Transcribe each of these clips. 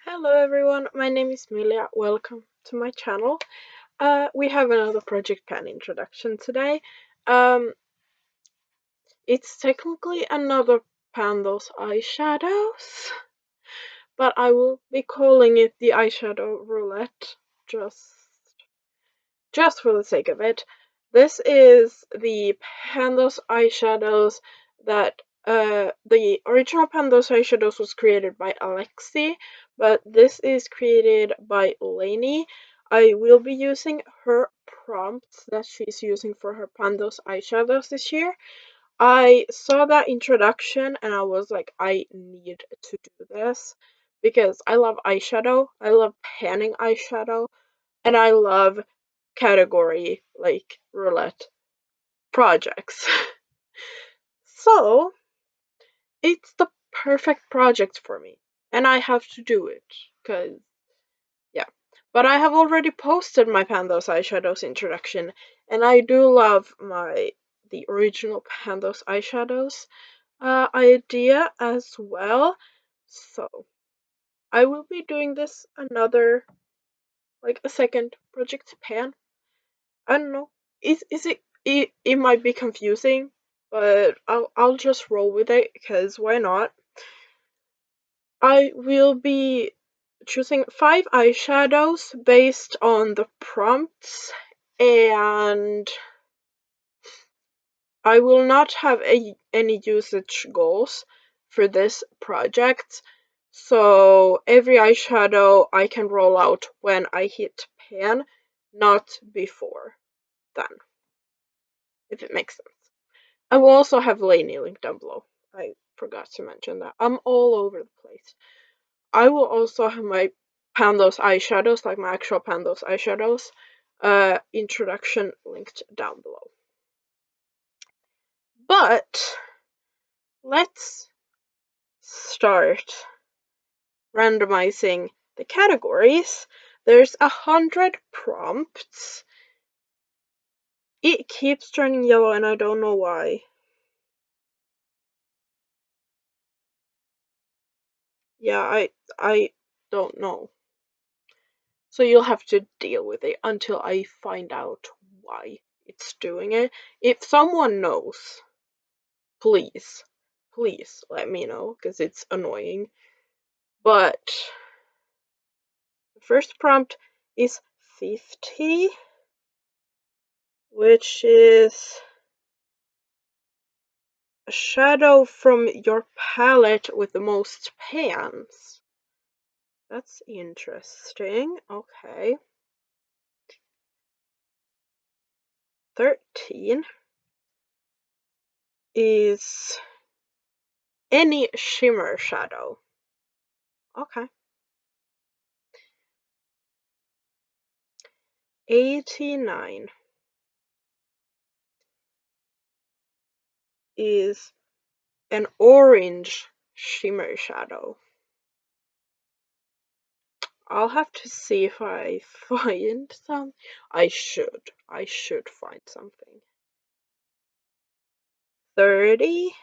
Hello everyone, my name is Milia. Welcome to my channel. We have another project pan introduction today. It's technically another Pandos eyeshadows, but I will be calling it the eyeshadow roulette just for the sake of it. This is the Pandos eyeshadows that the original Pandos eyeshadows was created by Alexi, but this is created by Lainey. I will be using her prompts that she's using for her Pandos eyeshadows this year. I saw that introduction and I was like, I need to do this because I love eyeshadow, I love panning eyeshadow, and I love category like roulette projects. So it's the perfect project for me, and I have to do it because yeah. But I have already posted my Pandos eyeshadows introduction, and I do love the original Pandos eyeshadows idea as well. So I will be doing this another like a second project pan. I don't know. It might be confusing, but I'll just roll with it because why not? I will be choosing 5 eyeshadows based on the prompts, and I will not have any usage goals for this project. So every eyeshadow I can roll out when I hit pan, not before then, if it makes sense. I will also have Lainey linked down below. I forgot to mention that. I'm all over the place. I will also have my Pandos eyeshadows, like my actual Pandos eyeshadows, introduction linked down below. But let's start randomizing the categories. There's 100 prompts. It keeps turning yellow and I don't know why. Yeah, I don't know. So you'll have to deal with it until I find out why it's doing it. If someone knows, please let me know, because it's annoying. But the first prompt is 50, which is a shadow from your palette with the most pans. That's interesting. Okay. 13 is any shimmer shadow. Okay. 89 is an orange shimmer shadow. I'll have to see if I find some. I should find something. 30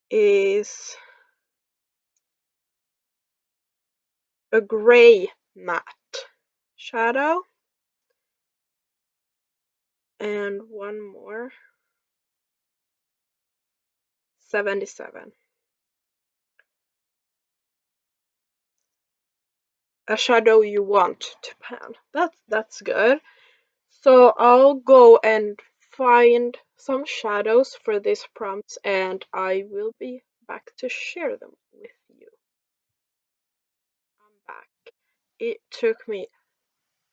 is a gray matte shadow. And one more. 77. A shadow you want to pan. That's good. So I'll go and find some shadows for these prompts and I will be back to share them with you. I'm back. It took me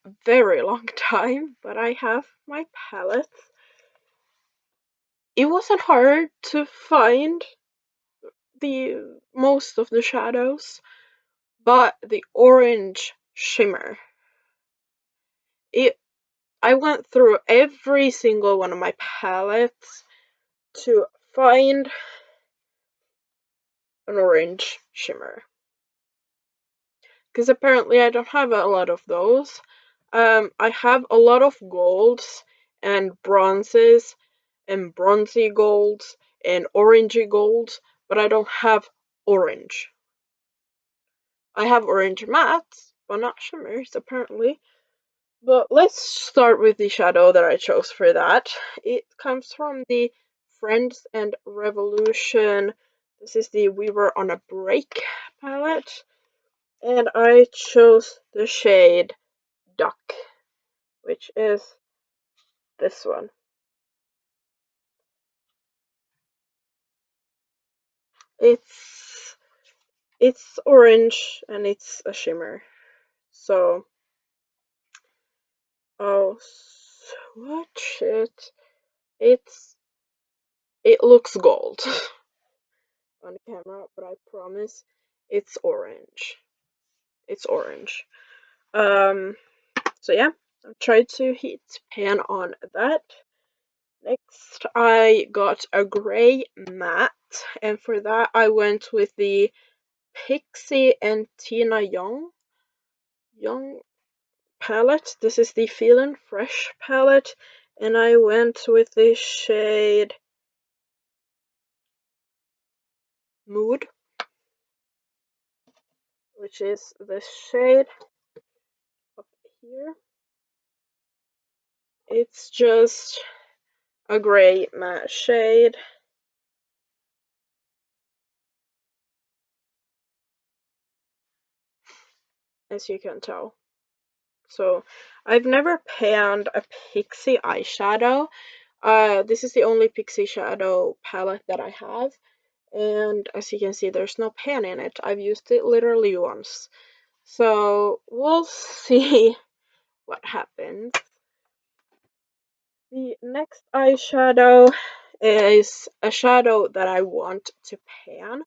a very long time, but I have my palettes. It wasn't hard to find the most of the shadows, but the orange shimmer. I went through every single one of my palettes to find an orange shimmer. Because apparently I don't have a lot of those. I have a lot of golds and bronzes and bronzy golds and orangey golds, but I don't have orange. I have orange mattes, but not shimmers apparently. But let's start with the shadow that I chose for that. It comes from the Friends and Revolution. This is the We Were on a Break palette. And I chose the shade Duck, which is this one. It's orange and it's a shimmer. So I'll swatch it. It looks gold on camera, but I promise it's orange. It's orange. So yeah, I'll try to hit pan on that. Next, I got a gray matte, and for that I went with the Pixie and Tina Young palette. This is the Feelin' Fresh palette, and I went with the shade Mood, which is this shade up here. It's just a gray matte shade. As you can tell. So I've never panned a Pixie eyeshadow. This is the only Pixie shadow palette that I have, and as you can see, there's no pan in it. I've used it literally once. So we'll see what happens. The next eyeshadow is a shadow that I want to pan,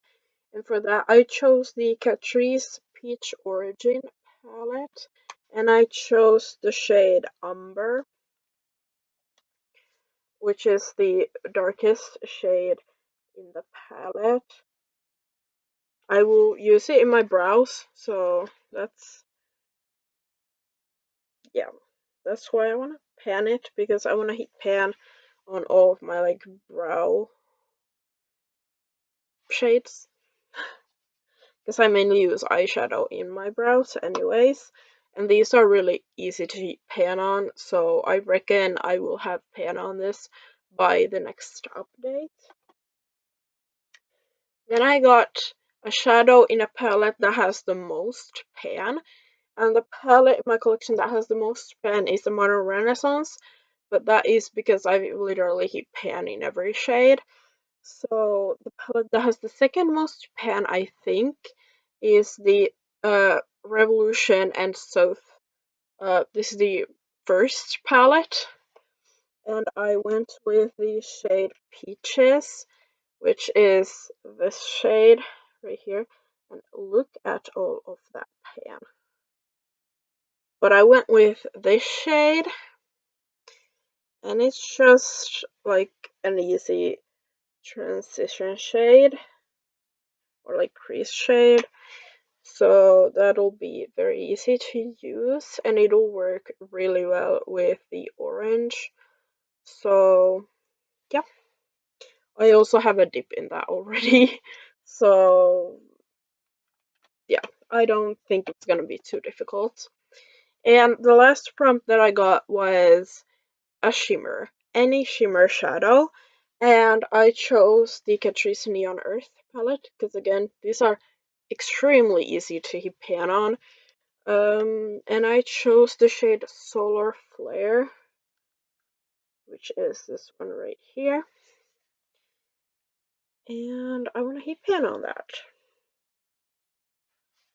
and for that I chose the Catrice Peach Origin palette, and I chose the shade Umber, which is the darkest shade in the palette. I will use it in my brows, so yeah, that's why I want to pan it, because I want to heat pan on all of my like brow shades, because I mainly use eyeshadow in my brows anyways, and these are really easy to heat pan on, so I reckon I will have pan on this by the next update. Then I got a shadow in a palette that has the most pan, and the palette in my collection that has the most pan is the Modern Renaissance, but that is because I literally keep pan in every shade. So the palette that has the second most pan, I think, is the Revolution and South. This is the first palette, and I went with the shade Peaches, which is this shade right here, and look at all of that pan. But I went with this shade, and it's just like an easy transition shade, or like crease shade, so that'll be very easy to use, and it'll work really well with the orange. So yeah, I also have a dip in that already, so yeah, I don't think it's gonna be too difficult. And the last prompt that I got was a shimmer, any shimmer shadow, and I chose the Catrice Neon Earth palette, because again, these are extremely easy to hit pan on. And I chose the shade Solar Flare, which is this one right here. And I want to hit pan on that.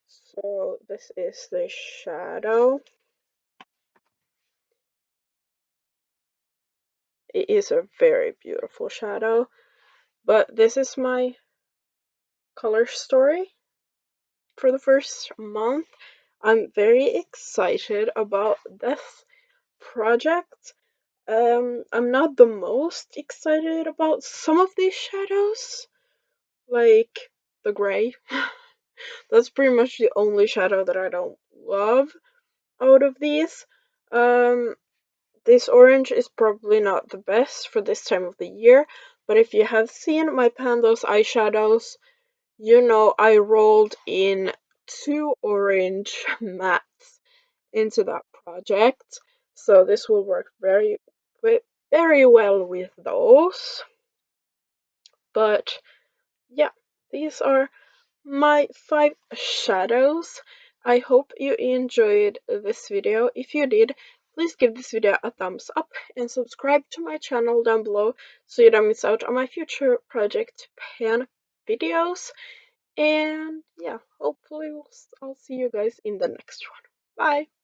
So this is the shadow. It is a very beautiful shadow, but this is my color story for the first month. I'm very excited about this project. I'm not the most excited about some of these shadows, like the gray. That's pretty much the only shadow that I don't love out of these. Um, this orange is probably not the best for this time of the year, but if you have seen my Pandos eyeshadows, you know I rolled in two orange mattes into that project, so this will work very well with those. But yeah, these are my 5 shadows. I hope you enjoyed this video. If you did, please give this video a thumbs up and subscribe to my channel down below so you don't miss out on my future project pan videos. And yeah, hopefully I'll see you guys in the next one. Bye!